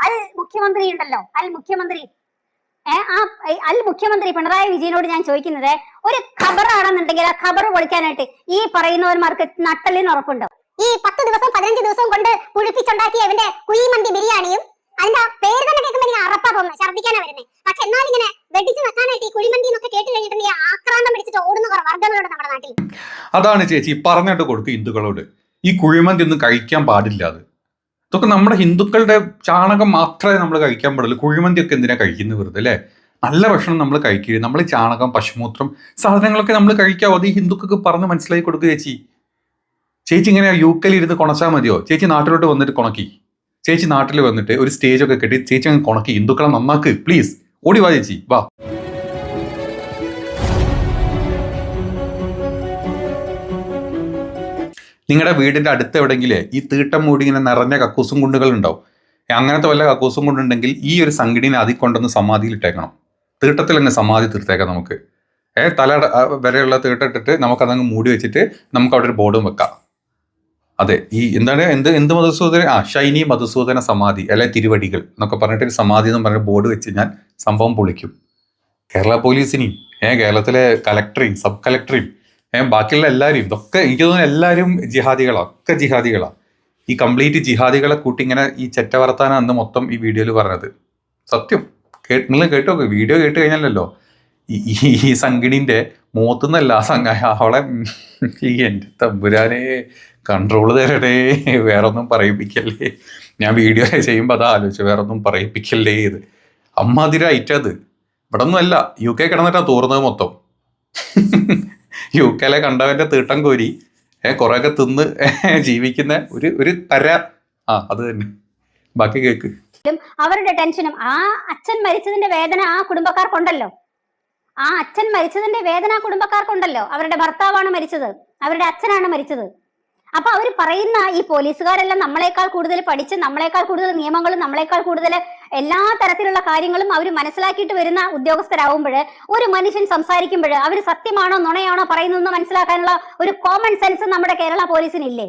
അൽ മുഖ്യമന്ത്രി ഉണ്ടല്ലോ, അൽ മുഖ്യമന്ത്രി അൽ മുഖ്യമന്ത്രി പിണറായി വിജയനോട് ഞാൻ ചോദിക്കുന്നത്, ഒരു ഖബറാണെന്നുണ്ടെങ്കിൽ ആ ഖബർ പൊളിക്കാനായിട്ട് ഈ പറയുന്നവന്മാർക്ക് നട്ടലിന് ഉറപ്പുണ്ടോ? ഈ 10 ദിവസം 15 ദിവസം കൊണ്ട് പുളിപ്പിച്ചുണ്ടാക്കിയ ഇവന്റെ കുഴിമന്തി ബിരിയാണിയും അതിന്റെ പേര് തന്നെ കേൾക്കുമ്പോൾ എനിക്ക് അറപ്പാ തോന്നുന്നത്, ഛർദ്ദിക്കാനാ വരുന്നത്. പക്ഷെ എന്നാൽ ഇങ്ങനെ വെടിച്ചു വെക്കാനായിട്ട് ഈ കുഴിമന്തി എന്നൊക്കെ കേട്ട് കഴിഞ്ഞിട്ടുണ്ടെങ്കിൽ ആക്രാന്തം പിടിച്ചിട്ട് ഓടുന്ന കുറെ വർഗ്ഗങ്ങളുണ്ട് നമ്മുടെ നാട്ടിൽ. അതാണ് ചേച്ചി പറഞ്ഞിട്ട് കൊടുക്കും ഹിന്ദുക്കളോട്, ഈ കുഴിമന്തി ഒന്നും കഴിക്കാൻ പാടില്ല. ഇതൊക്കെ നമ്മുടെ ഹിന്ദുക്കളുടെ ചാണകം മാത്രമേ നമ്മൾ കഴിക്കാൻ പാടുള്ളൂ. കുഴിമന്തി ഒക്കെ എന്തിനാ കഴിക്കുന്നത് വെറുതെ അല്ലേ? നല്ല ഭക്ഷണം നമ്മൾ കഴിക്കുക, നമ്മൾ ചാണകം പശുമൂത്രം സാധനങ്ങളൊക്കെ നമ്മൾ കഴിക്കാവോ? അത് ഈ ഹിന്ദുക്കൾക്ക് പറഞ്ഞ് മനസ്സിലാക്കി കൊടുക്കുക ചേച്ചി. ചേച്ചി ഇങ്ങനെ യുകെയിൽ ഇരുന്ന് കൊണച്ചാൽ മതിയോ? ചേച്ചി നാട്ടിലോട്ട് വന്നിട്ട് കൊണക്കി, ചേച്ചി നാട്ടിൽ വന്നിട്ട് ഒരു സ്റ്റേജൊക്കെ കെട്ടി ചേച്ചി അങ്ങ് കൊണക്കി ഹിന്ദുക്കളെ നന്നാക്ക് പ്ലീസ്. ഓടി വാ ചേച്ചി, വാ. നിങ്ങളുടെ വീടിന്റെ അടുത്ത് എവിടെയെങ്കിലും ഈ തീട്ടം മൂടി ഇങ്ങനെ നിറഞ്ഞ കക്കൂസും കുണ്ടുകൾ ഉണ്ടാവും. അങ്ങനത്തെ വല്ല കക്കൂസും കൊണ്ടുണ്ടെങ്കിൽ ഈ ഒരു സംഘടന അതിൽ കൊണ്ടൊന്ന് സമാധിയിൽ ഇട്ടേക്കണം. തീട്ടത്തിൽ അങ്ങ് സമാധി തീർത്തേക്കാം നമുക്ക്. തല വരെയുള്ള തീട്ടിട്ടിട്ട് നമുക്കതങ്ങ് മൂടി വെച്ചിട്ട് നമുക്ക് അവിടെ ഒരു ബോർഡും വെക്കാം. അതെ, ഈ എന്താണ് എന്ത് മധുസൂദന ഷൈനി മധുസൂദന സമാധി അല്ലെ തിരുവടികൾ എന്നൊക്കെ പറഞ്ഞിട്ട് ഒരു സമാധി എന്ന് പറഞ്ഞ ബോർഡ് വെച്ച് കഴിഞ്ഞാൽ സംഭവം പൊളിക്കും. കേരള പോലീസിനെയും കേരളത്തിലെ കലക്ടറെയും സബ് കളക്ടറെയും ബാക്കിയുള്ള എല്ലാവരും, ഇതൊക്കെ എനിക്ക് തോന്നുന്നു എല്ലാവരും ജിഹാദികളാണ്, ഒക്കെ ജിഹാദികളാണ്. ഈ കംപ്ലീറ്റ് ജിഹാദികളെ കൂട്ടി ഇങ്ങനെ ഈ ചെറ്റ വർത്താനം അന്ന് മൊത്തം ഈ വീഡിയോയിൽ പറഞ്ഞത് സത്യം. നിങ്ങൾ കേട്ടോ, വീഡിയോ കേട്ട് കഴിഞ്ഞാലല്ലോ ഈ സംഗിണിന്റെ മുഖത്തുനിന്നല്ല അവളെ എൻ്റെ തമ്പുരാനെ കൺട്രോൾ തരണേ, വേറൊന്നും പറയിപ്പിക്കല്ലേ. ഞാൻ വീഡിയോ ചെയ്യുമ്പോൾ അതാ ആലോചിച്ചു, വേറൊന്നും പറയിപ്പിക്കല്ലേ. ഇത് അമ്മാതിരായിട്ടത് ഇവിടെ ഒന്നും അല്ല, UK കിടന്നിട്ടാ തോറുന്നത് മൊത്തം. UK കണ്ടവന്റെ തീട്ടം കോരി കുറെയൊക്കെ തിന്ന് ജീവിക്കുന്ന ഒരു തര. അത് തന്നെ, ബാക്കി കേക്ക്. അവരുടെ ടെൻഷനും ആ അച്ഛൻ മരിച്ചതിന്റെ വേദന ആ കുടുംബക്കാർക്കുണ്ടല്ലോ, ആ അച്ഛൻ മരിച്ചതിന്റെ വേദന ആ കുടുംബക്കാർക്കുണ്ടല്ലോ. അവരുടെ ഭർത്താവാണ് മരിച്ചത്, അവരുടെ അച്ഛനാണ് മരിച്ചത്. അപ്പൊ അവർ പറയുന്ന ഈ പോലീസുകാരെല്ലാം നമ്മളെക്കാൾ കൂടുതൽ പഠിച്ച്, നമ്മളെക്കാൾ കൂടുതൽ നിയമങ്ങളും നമ്മളെക്കാൾ കൂടുതൽ എല്ലാ തരത്തിലുള്ള കാര്യങ്ങളും അവർ മനസ്സിലാക്കിയിട്ട് വരുന്ന ഉദ്യോഗസ്ഥരാകുമ്പോൾ ഒരു മനുഷ്യൻ സംസാരിക്കുമ്പോൾ അവർ സത്യമാണോ നുണയാണോ പറയുന്നതെന്ന് മനസ്സിലാക്കാനുള്ള ഒരു കോമൺ സെൻസ് നമ്മുടെ കേരള പോലീസിനില്ലേ?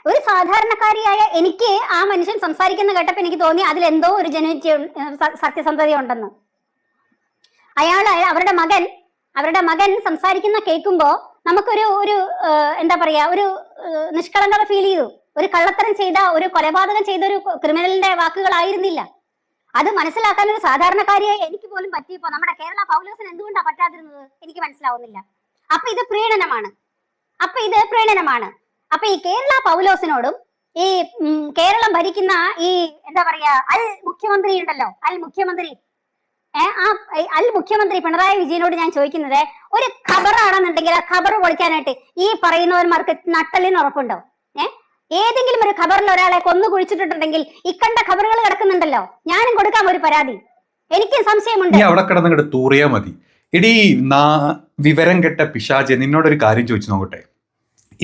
ഒരു സാധാരണക്കാരിയായ എനിക്ക് ആ മനുഷ്യൻ സംസാരിക്കുന്ന കേട്ടപ്പോൾ എനിക്ക് തോന്നി അതിലെന്തോ ഒരു സത്യസന്ധത ഉണ്ടെന്ന്. അവരുടെ മകൻ സംസാരിക്കുന്ന കേൾക്കുമ്പോ നമുക്കൊരു എന്താ പറയാ, ഒരു നിഷ്കളങ്കത ഫീൽ ചെയ്തു. ഒരു കള്ളത്തരം ചെയ്ത, ഒരു കൊലപാതകം ചെയ്ത ഒരു ക്രിമിനലിന്റെ വാക്കുകളായിരുന്നില്ല അത്. മനസ്സിലാക്കാൻ ഒരു സാധാരണക്കാരിയായി എനിക്ക് പോലും പറ്റിയപ്പോ നമ്മുടെ കേരള പൗലോസിന് എന്തുകൊണ്ടാണ് പറ്റാതിരുന്നത് എനിക്ക് മനസ്സിലാവുന്നില്ല. അപ്പൊ ഇത് പ്രീണനമാണ്. അപ്പൊ ഈ കേരള പൗലോസിനോടും ഈ കേരളം ഭരിക്കുന്ന ഈ എന്താ പറയാ അൽ മുഖ്യമന്ത്രി ഉണ്ടല്ലോ, അൽ മുഖ്യമന്ത്രി പിണറായി വിജയനോട് ഞാൻ ചോദിക്കുന്നത്, ഒരു ഖബറാണെന്നുണ്ടെങ്കിൽ ആ ഖബർ പൊളിക്കാനായിട്ട് ഈ പറയുന്നവന്മാർക്ക് നട്ടലിന് ഉറപ്പുണ്ടോ? ഏതെങ്കിലും ഒരു ഖബറിൽ ഒരാളെ കൊന്നു കുഴിച്ചിട്ടുണ്ടെങ്കിൽ ഇക്കണ്ട ഖബറുകൾ കിടക്കുന്നുണ്ടല്ലോ, ഞാനും കൊടുക്കാം ഒരു പരാതി. എനിക്ക് സംശയമുണ്ട്. അവിടെ കിടന്നിട്ട് തൂറിയാ മതി. ഇടീ വിവരം കെട്ട പിശാച്, നിന്നോടൊരു കാര്യം ചോദിച്ചു നോക്കട്ടെ.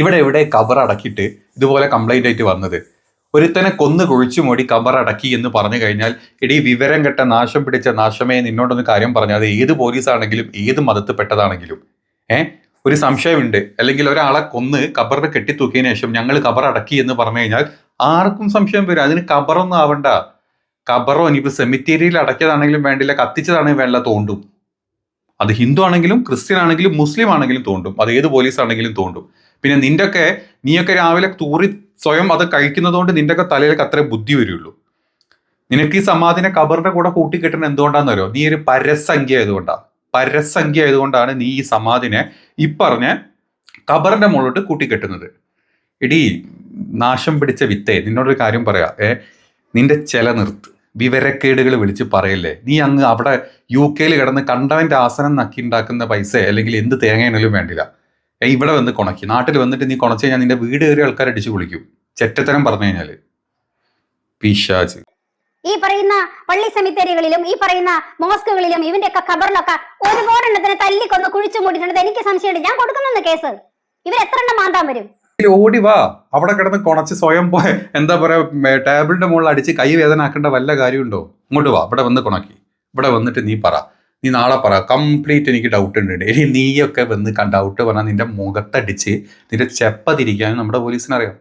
ഇവിടെ എവിടെ ഖബർ അടക്കിയിട്ട് ഇതുപോലെ കംപ്ലൈന്റ് ആയിട്ട് വന്നത്? ഒരുത്തനെ കൊന്നു കുഴിച്ചു മൂടി ഖബർ അടക്കി എന്ന് പറഞ്ഞു കഴിഞ്ഞാൽ, ഇടീ വിവരം കെട്ട നാശം പിടിച്ച നാശമേ, നിന്നോടൊന്ന് കാര്യം പറഞ്ഞാൽ, അത് ഏത് പോലീസാണെങ്കിലും ഏത് മതത്തിൽപ്പെട്ടതാണെങ്കിലും ഒരു സംശയമുണ്ട്, അല്ലെങ്കിൽ ഒരാളെ കൊന്ന് ഖബറിന് കെട്ടിത്തൂക്കിയതിനു ശേഷം ഞങ്ങൾ ഖബർ അടക്കി എന്ന് പറഞ്ഞു കഴിഞ്ഞാൽ ആർക്കും സംശയം വരും. അതിന് ഖബറൊന്നും ആവണ്ട. ഖബറോ ഇനിയിപ്പോൾ സെമിത്തേരിയിൽ അടക്കിയതാണെങ്കിലും വേണ്ടില്ല, കത്തിച്ചതാണെങ്കിലും വേണ്ട, തോണ്ടും. അത് ഹിന്ദു ആണെങ്കിലും ക്രിസ്ത്യൻ ആണെങ്കിലും മുസ്ലിം ആണെങ്കിലും തോണ്ടും, അത് ഏത് പോലീസ് ആണെങ്കിലും തോണ്ടും. പിന്നെ നീയൊക്കെ രാവിലെ തൂറി സ്വയം അത് കഴിക്കുന്നതുകൊണ്ട് നിന്റെയൊക്കെ തലയിലേക്ക് അത്രേ ബുദ്ധി വരുള്ളൂ. നിനക്ക് ഈ സമാധിനെ ഖബറിന്റെ കൂടെ കൂട്ടിക്കെട്ടുന്നത് എന്തുകൊണ്ടാന്ന് അറിയോ? നീ ഒരു പരസംഖ്യ ആയതുകൊണ്ടാണ് നീ ഈ സമാധിനെ ഈ പറഞ്ഞ ഖബറിന്റെ മുകളിലോട്ട് കൂട്ടിക്കെട്ടുന്നത്. ഇടീ നാശം പിടിച്ച വിത്തേ, നിന്നോടൊരു കാര്യം പറയാ, നിന്റെ ചില നിർത്ത്, വിവരക്കേടുകൾ വിളിച്ച് പറയല്ലേ. നീ അങ്ങ് അവിടെ UK കിടന്ന് കണ്ടവന്റെ ആസനം നക്കി ഉണ്ടാക്കുന്ന പൈസ അല്ലെങ്കിൽ എന്ത് തേങ്ങയാണെങ്കിലും വേണ്ടില്ല. ഇവിടെ വന്ന് കൊണക്കി, നാട്ടിൽ വന്നിട്ട് നീ കൊണച്ചു കഴിഞ്ഞാൽ നിന്റെ വീട് കയറി ആൾക്കാർ അടിച്ചു വിളിക്കും. ചെറ്റത്തരം പറഞ്ഞു കഴിഞ്ഞാല് പിശാച്. ഈ പറയുന്ന പള്ളി സെമിത്തേരികളിലും ഈ പറയുന്ന മോസ്കുകളിലും ഇവന്റെയൊക്കെ ഖബറിലൊക്കെ ഒരുപാട് എണ്ണത്തിനെ തല്ലിക്കൊന്ന് കുഴിച്ചു മൂടിയിട്ടുണ്ട്. എനിക്ക് സംശയമുണ്ട്, ഞാൻ കൊടുക്കുന്നെന്ന് കേസ്. ഇവർ എത്ര എണ്ണം മാന്താൻ വരും? ഓടി വാ, അവിടെ കിടന്ന് കൊണച്ച് സ്വയം എന്താ പറയാ, ടേബിളിന്റെ മുകളിൽ അടിച്ച് കൈ വേദന ആക്കേണ്ട വല്ല കാര്യമുണ്ടോ? ഇങ്ങോട്ട് വാ, ഇവിടെ വന്ന് കൊണക്കി, ഇവിടെ വന്നിട്ട് നീ നാളെ പറ. കംപ്ലീറ്റ് എനിക്ക് ഡൗട്ട് ഉണ്ട്. ഇനി നീയൊക്കെ വന്ന് ഡൗട്ട് പറഞ്ഞാൽ നിന്റെ മുഖത്തടിച്ച് നിന്റെ ചെപ്പതിരിക്കാനും നമ്മുടെ പോലീസിനറിയാം.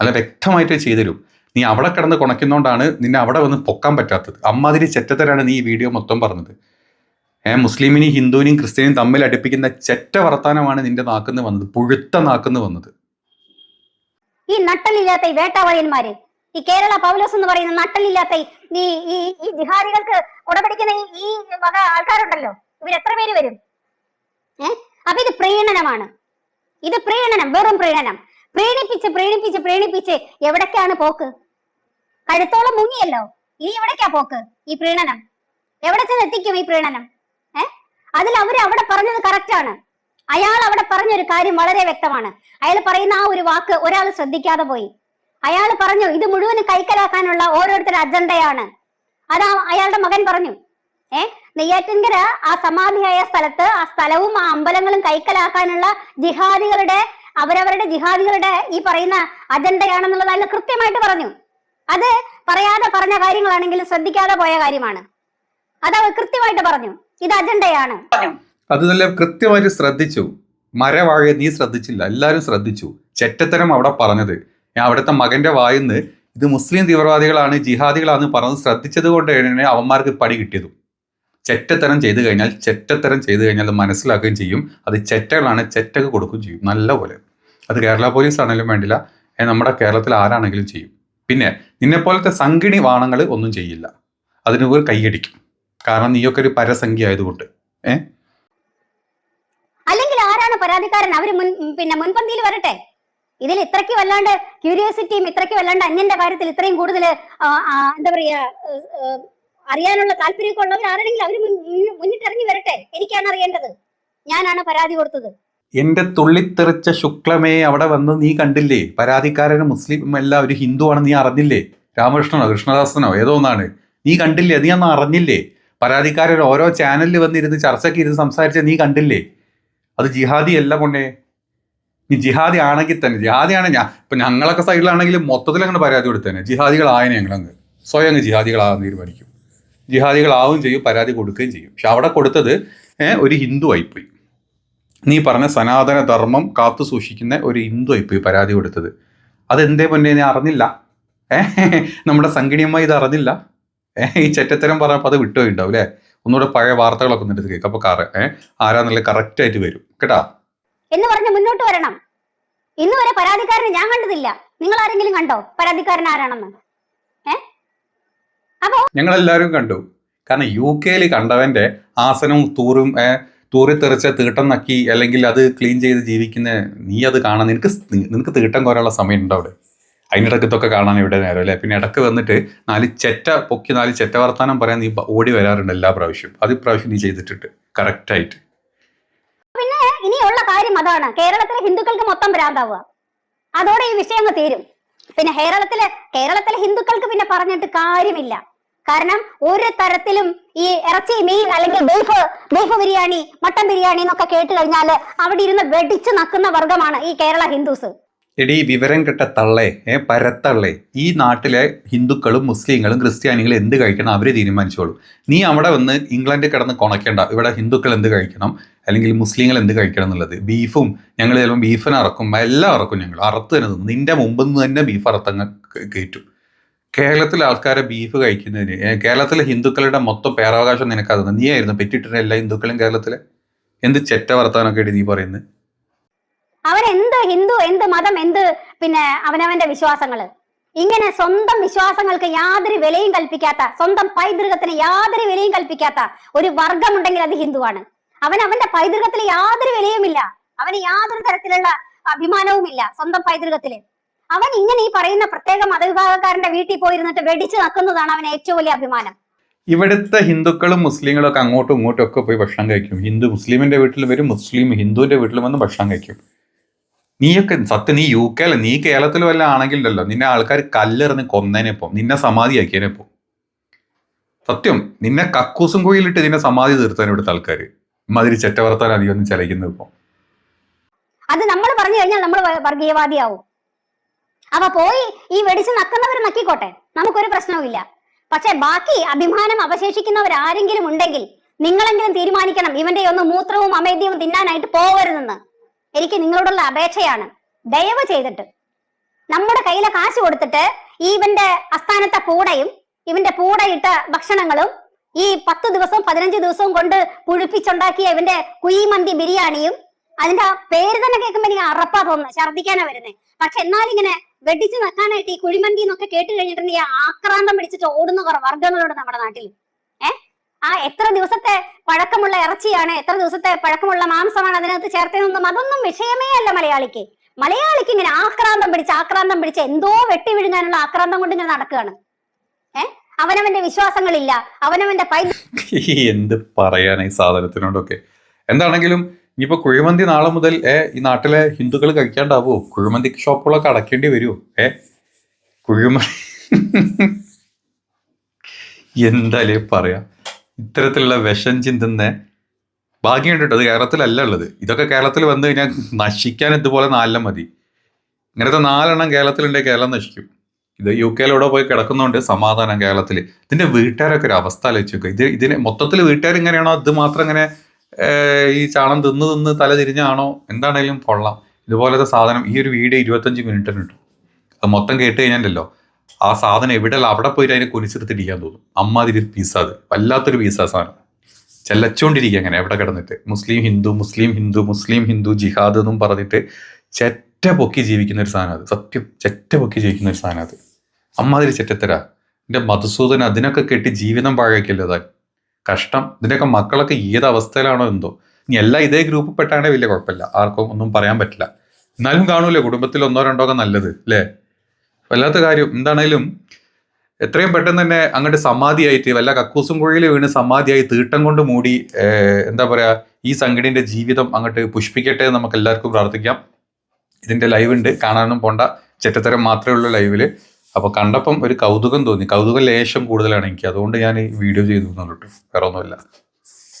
നല്ല വ്യക്തമായിട്ട് ചെയ്തു തരും. നീ അവിടെ കിടന്ന് കുണയ്ക്കുന്നോണ്ടാണ് നിന്നെ അവിടെ വന്ന് പൊക്കാൻ പറ്റാത്തത്. അമ്മാതിരി ചെറ്റത്തരാണ് നീ ഈ വീഡിയോ മൊത്തം പറഞ്ഞത്. മുസ്ലിമിനെയും ഹിന്ദുവിനെയും ക്രിസ്ത്യനെയും തമ്മിൽ അടുപ്പിക്കുന്ന ചെറ്റ വർത്താനമാണ് നിന്റെ നാക്കുന്ന് വന്നത്, പുഴുത്ത നാക്കുന്ന് വന്നത്. ഈ നട്ടലില്ലാത്ത ഈ വേട്ടാവളിയന്മാര്, ഈ കേരള പൗലോസ് എന്ന് പറയുന്ന നട്ടലില്ലാത്ത ഈ ജിഹാദികൾക്ക് ഉടപിടിക്കുന്ന ഈ വക ആൾക്കാരുണ്ടല്ലോ, ഇവർ എത്ര പേര് വരും? അപ്പൊ ഇത് പ്രീണനമാണ്. ഇത് പ്രീണനം, വെറും പ്രീണനം. പ്രീണിപ്പിച്ച് എവിടേക്കാണ് പോക്ക്? കഴുത്തോളം മുങ്ങിയല്ലോ, ഇനി എവിടേക്കാ പോക്ക്? ഈ പ്രീണനം എവിടെ ചെന്ന് എത്തിക്കും ഈ പ്രീണനം? അതിൽ അവിടെ പറഞ്ഞത് കറക്റ്റ് ആണ്. അയാൾ അവിടെ പറഞ്ഞൊരു കാര്യം വളരെ വ്യക്തമാണ്. അയാൾ പറയുന്ന ആ ഒരു വാക്ക് ഒരാൾ ശ്രദ്ധിക്കാതെ പോയി. അയാൾ പറഞ്ഞു ഇത് മുഴുവനും കൈക്കലാക്കാനുള്ള ഓരോരുത്തരുടെ അജണ്ടയാണ്. അതാ അയാളുടെ മകൻ പറഞ്ഞു. നെയ്യാറ്റിൻകര ആ സമാധിയായ സ്ഥലത്ത് ആ സ്ഥലവും ആ അമ്പലങ്ങളും കൈക്കലാക്കാനുള്ള അവരവരുടെ ജിഹാദികളുടെ ഈ പറയുന്ന അജണ്ടയാണെന്നുള്ളത് അയാൾ കൃത്യമായിട്ട് പറഞ്ഞു. അത് പറയാതെ പറഞ്ഞ കാര്യങ്ങളാണെങ്കിലും ശ്രദ്ധിക്കാതെ പോയ കാര്യമാണ്. അത് അവർ കൃത്യമായിട്ട് പറഞ്ഞു, ഇത് അജണ്ടയാണ്. അത് നല്ല കൃത്യമായിട്ട് ശ്രദ്ധിച്ചു. മരവാഴ നീ ശ്രദ്ധിച്ചില്ല, എല്ലാവരും ശ്രദ്ധിച്ചു. ചെറ്റത്തരം അവിടെ പറഞ്ഞത്, ഞാൻ അവിടുത്തെ മകന്റെ വായിന്ന് ഇത് മുസ്ലിം തീവ്രവാദികളാണ് ജിഹാദികളാണ് പറഞ്ഞത് ശ്രദ്ധിച്ചത് കൊണ്ടാണ് അവന്മാർക്ക് പണി കിട്ടിയതും. ചെറ്റത്തരം ചെയ്തു കഴിഞ്ഞാൽ അത് മനസ്സിലാക്കുകയും ചെയ്യും. അത് ചെറ്റകളാണ്, ചെറ്റക്ക് കൊടുക്കുകയും ചെയ്യും നല്ലപോലെ. അത് കേരള പോലീസ് ആണെങ്കിലും വേണ്ടില്ല, നമ്മുടെ കേരളത്തിൽ ആരാണെങ്കിലും ചെയ്യും. പിന്നെ നിന്നെപ്പോലത്തെ സംഗിണി വാണങ്ങൾ ഒന്നും ചെയ്യില്ല, അതിന് ഒരു കൈയടിക്കും. കാരണം നീയൊക്കെ ഒരു പരസംഖ്യ ആയതുകൊണ്ട്. അല്ലെങ്കിൽ ആരാണ് പരാതിക്കാരൻ? അവര് മുൻപന്തിയിൽ വരട്ടെ. ഇതിൽ ഇത്രയ്ക്ക് വല്ലാണ്ട് ക്യൂരിയോസിറ്റിയും ഇത്രയ്ക്ക് വല്ലാണ്ട് അന്യന്റെ കാര്യത്തിൽ ഇത്രയും കൂടുതൽ എന്താ പറയാ അറിയാനുള്ള താല്പര്യമൊക്കെ ഉള്ളവർ ആരാണെങ്കിലും അവര് മുന്നിട്ടിറങ്ങി വരട്ടെ. എനിക്കാണ് അറിയേണ്ടത്, ഞാനാണ് പരാതി കൊടുത്തത്. എന്റെ തുള്ളിത്തെറിച്ച ശുക്ലമേ, അവിടെ വന്ന് നീ കണ്ടില്ലേ? പരാതിക്കാരന് മുസ്ലിം അല്ല, ഒരു ഹിന്ദു ആണ്, നീ അറിഞ്ഞില്ലേ? രാമകൃഷ്ണനോ കൃഷ്ണദാസനോ ഏതോ ഒന്നാണ്, നീ കണ്ടില്ലേ? നീ അന്ന് അറിഞ്ഞില്ലേ? പരാതിക്കാരൻ ഓരോ ചാനലിൽ വന്നിരുന്ന് ചർച്ചയ്ക്ക് ഇരുന്ന് സംസാരിച്ച നീ കണ്ടില്ലേ? അത് ജിഹാദി അല്ല കൊണ്ടേ. നീ ജിഹാദി ആണെങ്കിൽ തന്നെ, ജിഹാദിയാണ് ഇപ്പൊ ഞങ്ങളൊക്കെ സൈഡിലാണെങ്കിലും മൊത്തത്തിൽ അങ്ങനെ പരാതി കൊടുത്തേനെ. ജിഹാദികളായനെ ഞങ്ങളങ്ങ് സ്വയം ജിഹാദികളാകാൻ തീരുമാനിക്കും, ജിഹാദികളാവും ചെയ്യും, പരാതി കൊടുക്കുകയും ചെയ്യും. പക്ഷെ അവിടെ കൊടുത്തത് ഒരു ഹിന്ദു ആയിപ്പോയി. നീ പറഞ്ഞ സനാതന ധർമ്മം കാത്തു സൂക്ഷിക്കുന്ന ഒരു ഹിന്ദു ആയിപ്പോയി പരാതി കൊടുത്തത്. അതെന്തേ പൊന്നെ നീ അറിഞ്ഞില്ല? നമ്മുടെ സംഗീണിയമ്മ ഇത് അറിഞ്ഞില്ല? ഈ ചെറ്റത്തരം പറഞ്ഞപ്പോൾ അത് വിട്ടുപോയിണ്ടാവും അല്ലേ? ഒന്നുകൂടെ പഴയ വാർത്തകളൊക്കെ ഒന്ന് എടുത്ത് കേൾക്കും. അപ്പൊ ആരാന്നുള്ള കറക്റ്റ് ആയിട്ട് വരും കേട്ടാ എന്ന് പറഞ്ഞ് മുന്നോട്ട് വരണം. ഇന്ന് വരെ പരാതിക്കാരനെ ഞാൻ കണ്ടതില്ല. നിങ്ങൾ ആരെങ്കിലും കണ്ടോ പരാതിക്കാരൻ ആരാണെന്ന്? ഞങ്ങളെല്ലാവരും കണ്ടു. കാരണം UK കണ്ടവന്റെ ആസനവും തൂറിത്തെറിച്ച തീട്ടം നക്കി അല്ലെങ്കിൽ അത് ക്ലീൻ ചെയ്ത് ജീവിക്കുന്ന നീ അത് കാണാൻ നിനക്ക് തീട്ടം കോരാനുള്ള സമയം ഉണ്ടോ അവിടെ? അതിനിടയ്ക്ക് ഇതൊക്കെ കാണാൻ ഇവിടെ നേരം അല്ലേ? പിന്നെ ഇടയ്ക്ക് വന്നിട്ട് 4 ചെറ്റ വർത്താനം പറയാൻ നീ ഓടി വരാറുണ്ട് എല്ലാ പ്രാവശ്യവും. അത് ഇപ്രാവശ്യം നീ ചെയ്തിട്ടുണ്ട് കറക്റ്റായിട്ട്. പിന്നെ ഇനിയുള്ള കാര്യം അതാണ്, കേരളത്തിലെ ഹിന്ദുക്കൾക്ക് മൊത്തം ഭ്രാന്താവുക. അതോടെ ഈ വിഷയം തീരും. പിന്നെ കേരളത്തിലെ ഹിന്ദുക്കൾക്ക് പിന്നെ പറഞ്ഞിട്ട് കാര്യമില്ല. കാരണം ഒരു തരത്തിലും ഈ ഇറച്ചി, മീൻ അല്ലെങ്കിൽ ബീഫ് ബിരിയാണി, മട്ടൻ ബിരിയാണി എന്നൊക്കെ കേട്ട് കഴിഞ്ഞാൽ അവിടെ ഇരുന്ന് വെടിച്ച് നക്കുന്ന വർഗമാണ് ഈ കേരള ഹിന്ദുസ്. എടീ വിവരം കെട്ട തള്ളേ, പരത്തള്ളേ, ഈ നാട്ടിലെ ഹിന്ദുക്കളും മുസ്ലിങ്ങളും ക്രിസ്ത്യാനികളും എന്ത് കഴിക്കണം അവര് തീരുമാനിച്ചോളൂ. നീ അവിടെ വന്ന് ഇംഗ്ലണ്ടിൽ കിടന്ന് കൊണക്കേണ്ട. ഇവിടെ ഹിന്ദുക്കൾ എന്ത് കഴിക്കണം അല്ലെങ്കിൽ മുസ്ലിങ്ങൾ എന്ത് കഴിക്കണം എന്നുള്ളത്. ബീഫും ഞങ്ങൾ ചിലപ്പോൾ ബീഫിനെ ഇറക്കും, എല്ലാം ഇറക്കും. ഞങ്ങൾ അറുത്ത് തന്നെ തിന്നും. നിന്റെ മുമ്പിൽ നിന്ന് തന്നെ ബീഫ് അറുത്തങ്ങ് കയറ്റും. കേരളത്തിലെ ആൾക്കാരെ ബീഫ് കഴിക്കുന്നതിന് കേരളത്തിലെ ഹിന്ദുക്കളുടെ മൊത്തം പേരാവകാശം നിനക്കത് നീ ആയിരുന്നു പെറ്റിട്ടിരുന്ന എല്ലാ ഹിന്ദുക്കളും കേരളത്തിലെ. എന്ത് ചെറ്റ വർത്താനൊക്കെ നീ പറയുന്നത്? അവൻ എന്ത് ഹിന്ദു, എന്ത് മതം, എന്ത് പിന്നെ അവനവന്റെ വിശ്വാസങ്ങള്, ഇങ്ങനെ സ്വന്തം വിശ്വാസങ്ങൾക്ക് യാതൊരു വിലയും കൽപ്പിക്കാത്ത, സ്വന്തം പൈതൃകത്തിന് യാതൊരു വിലയും കൽപ്പിക്കാത്ത ഒരു വർഗമുണ്ടെങ്കിൽ അത് ഹിന്ദുവാണ്. അവന്റെ പൈതൃകത്തിൽ യാതൊരു വിലയുമില്ല, അവന് യാതൊരു തരത്തിലുള്ള അഭിമാനവുമില്ല സ്വന്തം പൈതൃകത്തില്. അവൻ ഇങ്ങനെ ഈ പറയുന്ന പ്രത്യേക മതവിഭാഗക്കാരന്റെ വീട്ടിൽ പോയിരുന്നിട്ട് വെടിച്ചു നക്കുന്നതാണ് അവന് ഏറ്റവും വലിയ അഭിമാനം. ഇവിടുത്തെ ഹിന്ദുക്കളും മുസ്ലിങ്ങളും ഒക്കെ അങ്ങോട്ടും ഇങ്ങോട്ടും ഒക്കെ പോയി ഭക്ഷണം കഴിക്കും. ഹിന്ദു മുസ്ലിമിന്റെ വീട്ടിൽ വരും, മുസ്ലിം ഹിന്ദുവിന്റെ വീട്ടിൽ വന്ന് ഭക്ഷണം കഴിക്കും. നീയൊക്കെ സത്യം നീ UK നീ കേരളത്തിൽ വല്ല ആണെങ്കിലല്ലോ നിന്നെ ആൾക്കാർ കല്ലെറിഞ്ഞ് കൊന്നേനെപ്പോ, നിന്നെ സമാധിയാക്കിയതിനെപ്പോ. സത്യം നിന്നെ കക്കൂസും കുഴിയിലിട്ട് നിന്നെ സമാധി തീർത്താൻ ഇവിടുത്തെ ആൾക്കാർ. ഇമാതിരി ചെറ്റവർത്താൻ അധികം ഒന്നും ചലയ്ക്കുന്നത് ഇപ്പൊ. അത് നമ്മൾ പറഞ്ഞു കഴിഞ്ഞാൽ നമ്മൾ വർഗീയവാദിയാവും. അവ പോയി ഈ വെടിച്ച് നക്കുന്നവർ നക്കിക്കോട്ടെ, നമുക്കൊരു പ്രശ്നവുമില്ല. പക്ഷെ ബാക്കി അഭിമാനം അവശേഷിക്കുന്നവരാരെങ്കിലും ഉണ്ടെങ്കിൽ നിങ്ങളെങ്കിലും തീരുമാനിക്കണം, ഇവന്റെ ഒന്നും മൂത്രവും അമേദ്യവും തിന്നാനായിട്ട് പോകരുതെന്ന്. എനിക്ക് നിങ്ങളോടുള്ള അപേക്ഷയാണ്, ദയവ് ചെയ്തിട്ട്. നമ്മുടെ കയ്യിലെ കാശ് കൊടുത്തിട്ട് ഇവന്റെ അസ്ഥാനത്തെ പൂടയും ഇവന്റെ പൂടയിട്ട ഭക്ഷണങ്ങളും ഈ 10 ദിവസവും 15 ദിവസവും കൊണ്ട് പുഴുപ്പിച്ചുണ്ടാക്കിയ ഇവന്റെ കുഴിമന്തി ബിരിയാണിയും അതിന്റെ പേര് തന്നെ കേൾക്കുമ്പോ എനിക്ക് അറപ്പാ തോന്നുന്നത്, ഛർദ്ദിക്കാനാ വരുന്നത്. പക്ഷെ എന്നാലിങ്ങനെ വെടിച്ചു വെക്കാനായിട്ട് ഈ കുഴിമന്തി എന്നൊക്കെ കേട്ട് കഴിഞ്ഞിട്ടുണ്ടെങ്കിൽ ആക്രാന്തം പിടിച്ചിട്ട് ഓടുന്ന കുറെ വർഗ്ഗങ്ങളുണ്ട് നമ്മുടെ നാട്ടിൽ. എത്ര ദിവസത്തെ പഴക്കമുള്ള ഇറച്ചിയാണ്, എത്ര ദിവസത്തെ പഴക്കമുള്ള മാംസമാണ് അതിനകത്ത് ചേർത്തതെന്നും അതൊന്നും വിഷയമേ അല്ല മലയാളിക്ക്. മലയാളിക്ക് ഇങ്ങനെ ആക്രാന്തം പിടിച്ച് എന്തോ വെട്ടി വിഴുങ്ങാനുള്ള ആക്രാന്തം കൊണ്ട് ഇങ്ങനെ നടക്കുകയാണ്. അവനവന്റെ വിശ്വാസങ്ങളില്ല, അവനവന്റെ എന്ത് പറയാനാ ഈ സാധനത്തിനോടൊക്കെ. എന്താണെങ്കിലും ഇനിയിപ്പോ കുഴിമന്തി നാളെ മുതൽ ഈ നാട്ടിലെ ഹിന്ദുക്കൾ കഴിക്കാണ്ടാവോ? കുഴിമന്തി ഷോപ്പുകളൊക്കെ അടയ്ക്കേണ്ടി വരുമോ? കുഴിമന്തി എന്തായാലേ പറയാ, ഇത്തരത്തിലുള്ള വിഷം ചിന്തുന്ന ഭാഗ്യമുണ്ട് കേട്ടോ. അത് കേരളത്തിലല്ല ഉള്ളത്. ഇതൊക്കെ കേരളത്തിൽ വന്നു കഴിഞ്ഞാൽ നശിക്കാൻ ഇതുപോലെ 4 മതി. ഇങ്ങനത്തെ 4 കേരളത്തിലുണ്ടെങ്കിൽ കേരളം നശിക്കും. ഇത് UK പോയി കിടക്കുന്നതുകൊണ്ട് സമാധാനം കേരളത്തിൽ. ഇതിന്റെ വീട്ടുകാരൊക്കെ ഒരു അവസ്ഥ ആലോചിച്ച് നോക്കുക. ഇതിന് മൊത്തത്തിൽ വീട്ടുകാർ ഇങ്ങനെയാണോ, ഇത് മാത്രം ഇങ്ങനെ ഈ ചാണം തിന്ന് തല തിരിഞ്ഞാണോ? എന്താണേലും കൊള്ളാം. ഇതുപോലത്തെ സാധനം ഈ ഒരു വീഡിയോ 25 മിനിറ്റിന് കിട്ടും. അത് മൊത്തം കേട്ട് കഴിഞ്ഞാലല്ലോ ആ സാധനം എവിടെയല്ല അവിടെ പോയിട്ട് അതിനെ കുനിച്ചെടുത്തിരിക്കാൻ തോന്നും. അമ്മാതിരി പീസ, അത് വല്ലാത്തൊരു പീസ സാധനം. ചെല്ലച്ചോണ്ടിരിക്കുക അങ്ങനെ എവിടെ കിടന്നിട്ട്. മുസ്ലിം ഹിന്ദു ജിഹാദ് എന്നും പറഞ്ഞിട്ട് ചെറ്റ പൊക്കി ജീവിക്കുന്ന ഒരു സാധനം അത്. സത്യം ചെറ്റ പൊക്കി ജീവിക്കുന്ന ഒരു സാധനം അത്. അമ്മാതിരി ചെറ്റത്തരാ. എൻ്റെ മധുസൂദൻ അതിനൊക്കെ കെട്ടി ജീവിതം പാഴാക്കിയല്ലോ താൻ. കഷ്ടം. ഇതിൻ്റെയൊക്കെ മക്കളൊക്കെ ഏത് അവസ്ഥയിലാണോ എന്തോ. ഇനി എല്ലാം ഇതേ ഗ്രൂപ്പിൽ പെട്ടാണെങ്കിൽ വലിയ കുഴപ്പമില്ല, ആർക്കും ഒന്നും പറയാൻ പറ്റില്ല. എന്നാലും കാണൂലേ കുടുംബത്തിൽ 1-2 ഒക്കെ നല്ലത് അല്ലേ? വല്ലാത്ത കാര്യം. എന്താണേലും എത്രയും പെട്ടെന്ന് തന്നെ അങ്ങോട്ട് സമാധിയായിട്ട് വല്ല കക്കൂസും കുഴിയിൽ വീണ് സമാധിയായി തീട്ടം കൊണ്ട് മൂടി എന്താ പറയാ ഈ സംഘടനയുടെ ജീവിതം അങ്ങോട്ട് പുഷ്പിക്കട്ടെ എന്ന് നമുക്ക് എല്ലാവർക്കും പ്രാർത്ഥിക്കാം. ഇതിന്റെ ലൈവ് ഉണ്ട്, കാണാനൊന്നും പോണ്ട, ചെറ്റത്തരം മാത്രമേ ഉള്ളൂ ലൈവില്. അപ്പോൾ കണ്ടപ്പം ഒരു കൗതുകം തോന്നി. കൗതുകം ലേശം കൂടുതലാണ് എനിക്ക്, അതുകൊണ്ട് ഞാൻ ഈ വീഡിയോ ചെയ്തു എന്നുള്ളൂ. വേറെ ഒന്നുമില്ല.